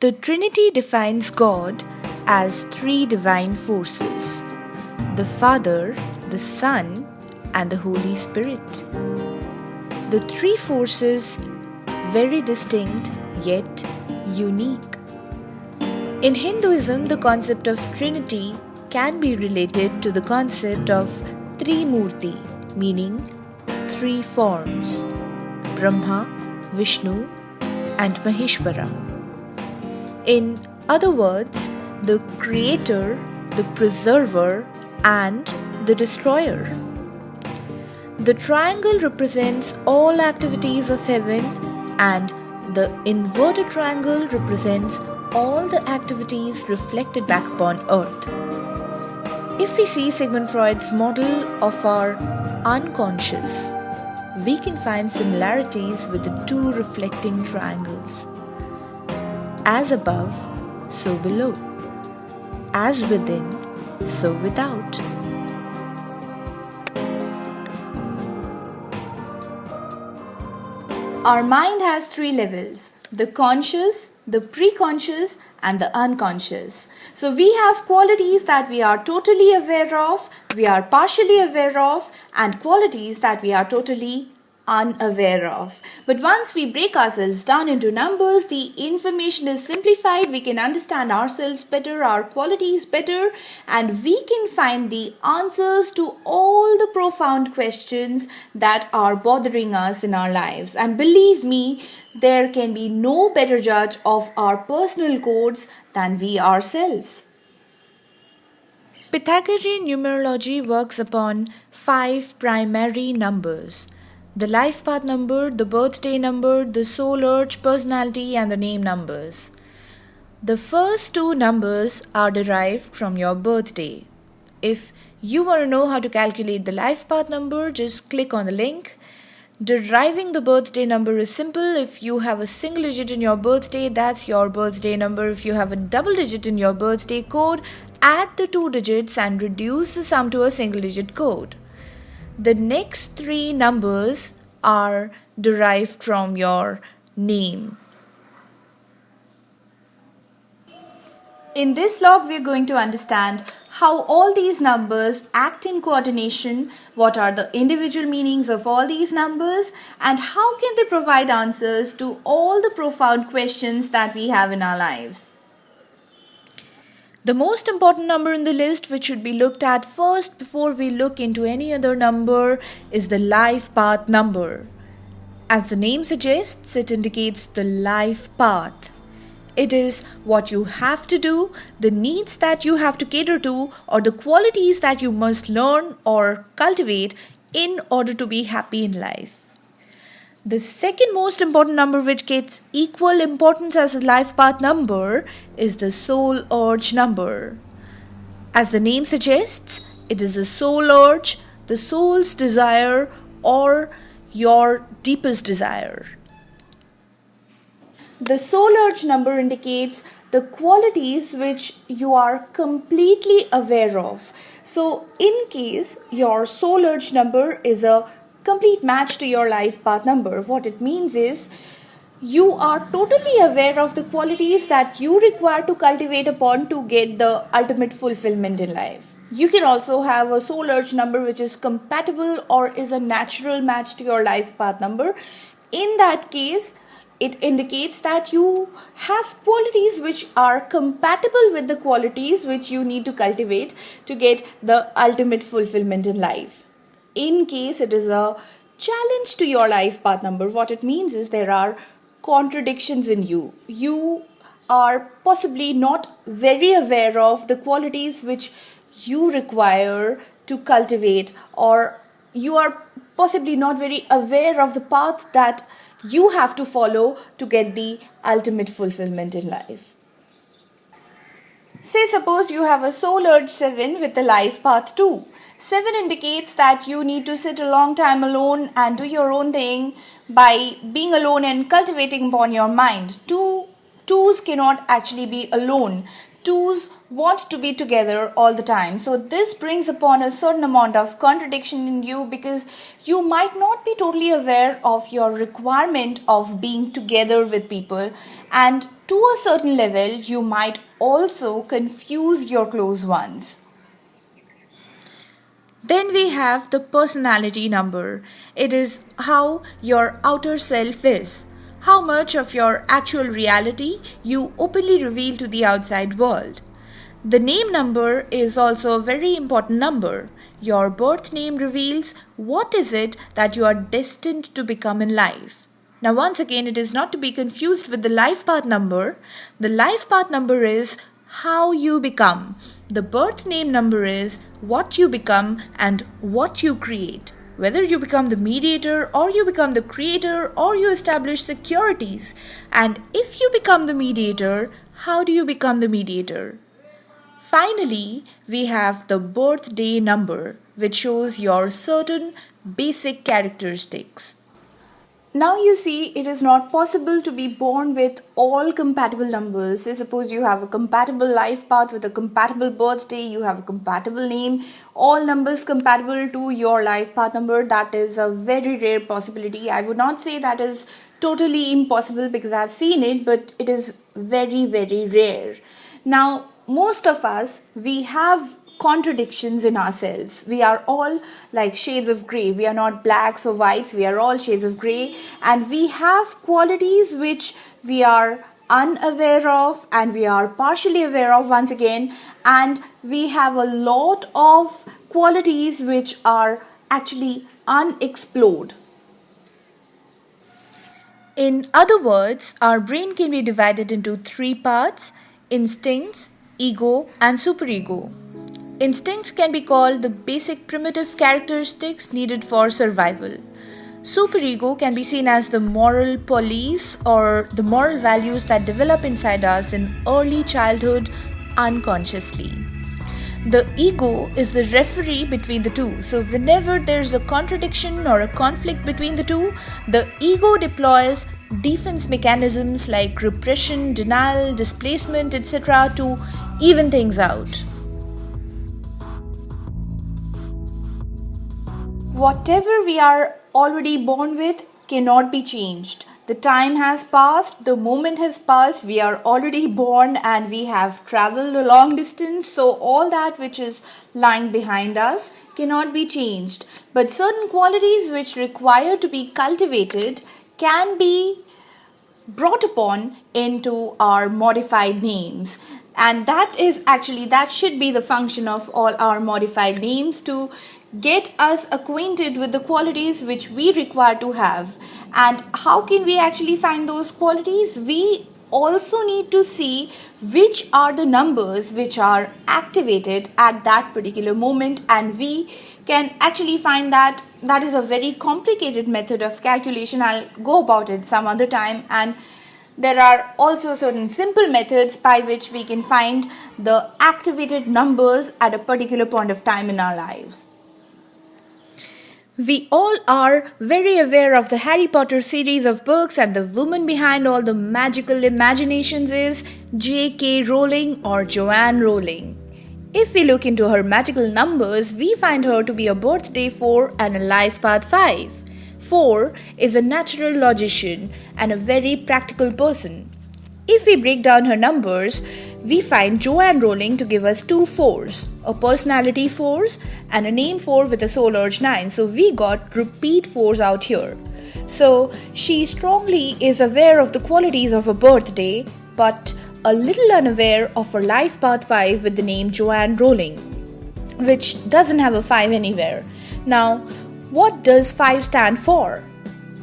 The Trinity defines God as three divine forces: the Father, the Son, and the Holy Spirit. The three forces, very distinct yet unique. In Hinduism, the concept of Trinity can be related to the concept of Trimurti, meaning three forms: Brahma, Vishnu, and Maheshwara. In other words, the creator, the preserver, and the destroyer. The triangle represents all activities of heaven, and the inverted triangle represents all the activities reflected back upon earth. If we see Sigmund Freud's model of our unconscious, we can find similarities with the two reflecting triangles. As above, so below. As within, so without. Our mind has three levels: the conscious, the preconscious, and the unconscious. So we have qualities that we are totally aware of, we are partially aware of, and qualities that we are totally unaware of. But once we break ourselves down into numbers, the information is simplified, we can understand ourselves better, our qualities better, and we can find the answers to all the profound questions that are bothering us in our lives. And believe me, there can be no better judge of our personal codes than we ourselves. Pythagorean numerology works upon 5 primary numbers: the life path number, the birthday number, the soul urge, personality, and the name numbers. The first two numbers are derived from your birthday. If you want to know how to calculate the life path number, just click on the link. Deriving the birthday number is simple. If you have a single digit in your birthday, that's your birthday number. If you have a double digit in your birthday code, add the 2 digits and reduce the sum to a single digit code. The next 3 numbers are derived from your name. In this log, we are going to understand how all these numbers act in coordination, what are the individual meanings of all these numbers, and how can they provide answers to all the profound questions that we have in our lives. The most important number in the list, which should be looked at first before we look into any other number, is the life path number. As the name suggests, it indicates the life path. It is what you have to do, the needs that you have to cater to, or the qualities that you must learn or cultivate in order to be happy in life. The second most important number, which gets equal importance as a life path number, is the soul urge number. As the name suggests, it is the soul urge, the soul's desire, or your deepest desire. The soul urge number indicates the qualities which you are completely aware of. So, in case your soul urge number is a complete match to your life path number, what it means is you are totally aware of the qualities that you require to cultivate upon to get the ultimate fulfillment in life. You can also have a soul urge number which is compatible or is a natural match to your life path number. In that case, it indicates that you have qualities which are compatible with the qualities which you need to cultivate to get the ultimate fulfillment in life. In case it is a challenge to your life path number, what it means is there are contradictions in you. You are possibly not very aware of the qualities which you require to cultivate, or you are possibly not very aware of the path that you have to follow to get the ultimate fulfillment in life. Say suppose you have a soul urge 7 with the life path 2. 7 indicates that you need to sit a long time alone and do your own thing by being alone and cultivating upon your mind. Twos cannot actually be alone. Twos want to be together all the time. So this brings upon a certain amount of contradiction in you, because you might not be totally aware of your requirement of being together with people, and to a certain level you might also confuse your close ones. Then we have the personality number. It is how your outer self is, how much of your actual reality you openly reveal to the outside world. The name number is also a very important number. Your birth name reveals what is it that you are destined to become in life. Now once again, it is not to be confused with the life path number. The life path number is how you become. The birth name number is what you become and what you create. Whether you become the mediator or you become the creator or you establish securities. And if you become the mediator, how do you become the mediator? Finally, we have the birthday number, which shows your certain basic characteristics. Now you see, it is not possible to be born with all compatible numbers. Say suppose you have a compatible life path with a compatible birthday, you have a compatible name, all numbers compatible to your life path number. That is a very rare possibility. I would not say that is totally impossible, because I've seen it, but it is very, very rare. Now, most of us, we have contradictions in ourselves. We are all like shades of grey. We are not blacks or whites. We are all shades of grey. And we have qualities which we are unaware of and we are partially aware of once again. And we have a lot of qualities which are actually unexplored. In other words, our brain can be divided into three parts: instincts, ego, and superego. Instincts can be called the basic primitive characteristics needed for survival. Superego can be seen as the moral police or the moral values that develop inside us in early childhood unconsciously. The ego is the referee between the two. So whenever there's a contradiction or a conflict between the two, the ego deploys defense mechanisms like repression, denial, displacement, etc. to even things out. Whatever we are already born with cannot be changed. The time has passed, the moment has passed, we are already born and we have traveled a long distance. So all that which is lying behind us cannot be changed. But certain qualities which require to be cultivated can be brought upon into our modified names. And that should be the function of all our modified names, to get us acquainted with the qualities which we require to have. And how can we actually find those qualities? We also need to see which are the numbers which are activated at that particular moment, and we can actually find that. That is a very complicated method of calculation. I'll go about it some other time. And there are also certain simple methods by which we can find the activated numbers at a particular point of time in our lives. We all are very aware of the Harry Potter series of books, and the woman behind all the magical imaginations is J.K. Rowling or Joanne Rowling. If we look into her magical numbers, we find her to be a birthday 4 and a life path 5. 4 is a natural logician and a very practical person. If we break down her numbers, we find Joanne Rowling to give us 2 4s, a personality 4s and a name 4 with a soul urge 9. So we got repeat 4s out here. So she strongly is aware of the qualities of a birthday, but a little unaware of her life path 5 with the name Joanne Rowling, which doesn't have a 5 anywhere. Now, what does 5 stand for?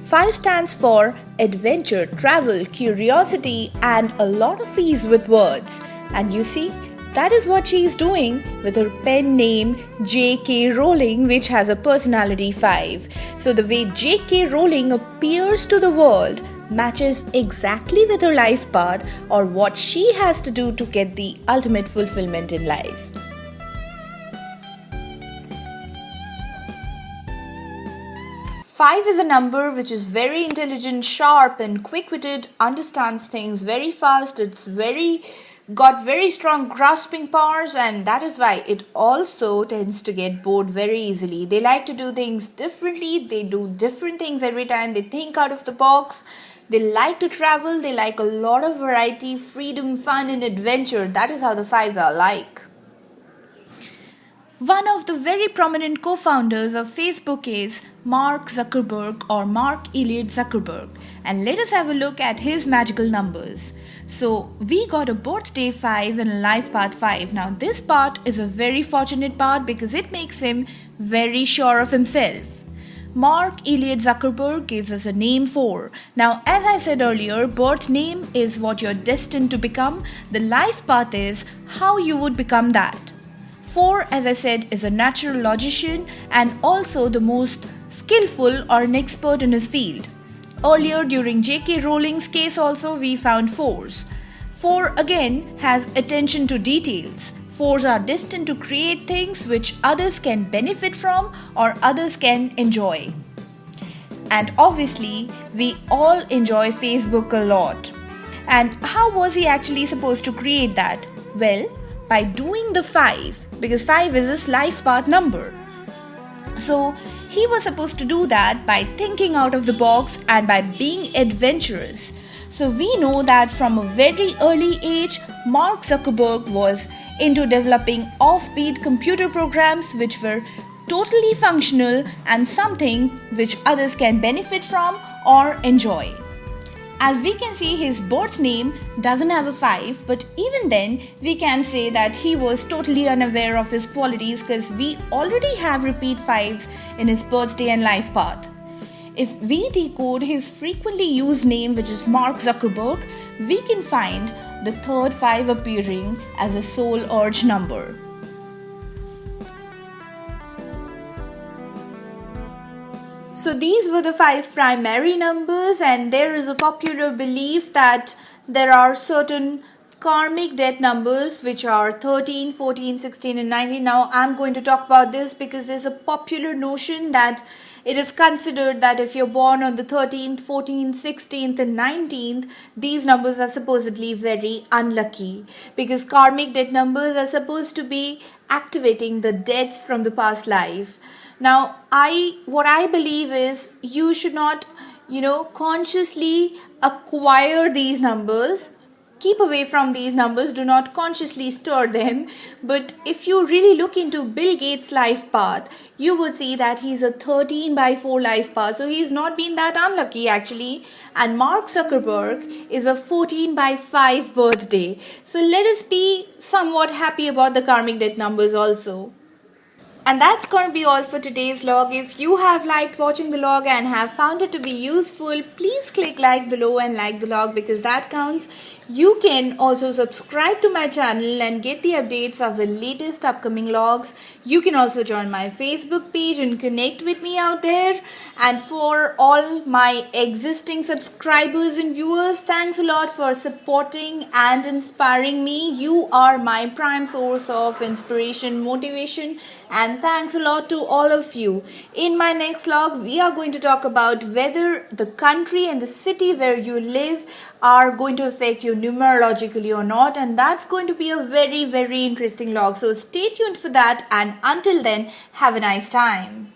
5 stands for adventure, travel, curiosity, and a lot of ease with words. And you see, that is what she is doing with her pen name J.K. Rowling, which has a personality 5. So the way J.K. Rowling appears to the world matches exactly with her life path, or what she has to do to get the ultimate fulfillment in life. Five is a number which is very intelligent, sharp, and quick-witted, understands things very fast. It's very got very strong grasping powers, and that is why it also tends to get bored very easily. They like to do things differently, they do different things every time, they think out of the box, they like to travel, they like a lot of variety, freedom, fun, and adventure. That is how the fives are like. One of the very prominent co-founders of Facebook is Mark Zuckerberg, or Mark Elliott Zuckerberg, and let us have a look at his magical numbers. So we got a birthday 5 and a life path 5. Now this part is a very fortunate part because it makes him very sure of himself. Mark Elliott Zuckerberg gives us a name 4. Now, as I said earlier, birth name is what you're destined to become. The life path is how you would become that. 4, as I said, is a natural logician and also the most skillful or an expert in his field. Earlier, during J.K. Rowling's case also, we found 4s. 4 again has attention to details. 4s are destined to create things which others can benefit from or others can enjoy. And obviously, we all enjoy Facebook a lot. And how was he actually supposed to create that? Well, by doing the 5, because 5 is his life path number. So he was supposed to do that by thinking out of the box and by being adventurous. So we know that from a very early age, Mark Zuckerberg was into developing offbeat computer programs which were totally functional and something which others can benefit from or enjoy. As we can see, his birth name doesn't have a 5, but even then we can say that he was totally unaware of his qualities because we already have repeat 5s in his birthday and life path. If we decode his frequently used name, which is Mark Zuckerberg, we can find the third 5 appearing as a soul urge number. So these were the 5 primary numbers, and there is a popular belief that there are certain karmic death numbers which are 13, 14, 16 and 19. Now I'm going to talk about this because there's a popular notion that it is considered that if you're born on the 13th, 14th, 16th and 19th, these numbers are supposedly very unlucky because karmic death numbers are supposed to be activating the deaths from the past life. Now, what I believe is you should not, consciously acquire these numbers. Keep away from these numbers, do not consciously stir them. But if you really look into Bill Gates' life path, you would see that he's a 13/4 life path. So he's not been that unlucky actually. And Mark Zuckerberg is a 14/5 birthday. So let us be somewhat happy about the karmic death numbers also. And that's going to be all for today's log. If you have liked watching the log and have found it to be useful, please click like below and like the log because that counts. You can also subscribe to my channel and get the updates of the latest upcoming logs. You can also join my Facebook page and connect with me out there. And for all my existing subscribers and viewers, thanks a lot for supporting and inspiring me. You are my prime source of inspiration, motivation, and thanks a lot to all of you. In my next log, we are going to talk about whether the country and the city where you live are going to affect you numerologically or not, and that's going to be a very, very interesting log. So stay tuned for that, and until then, have a nice time.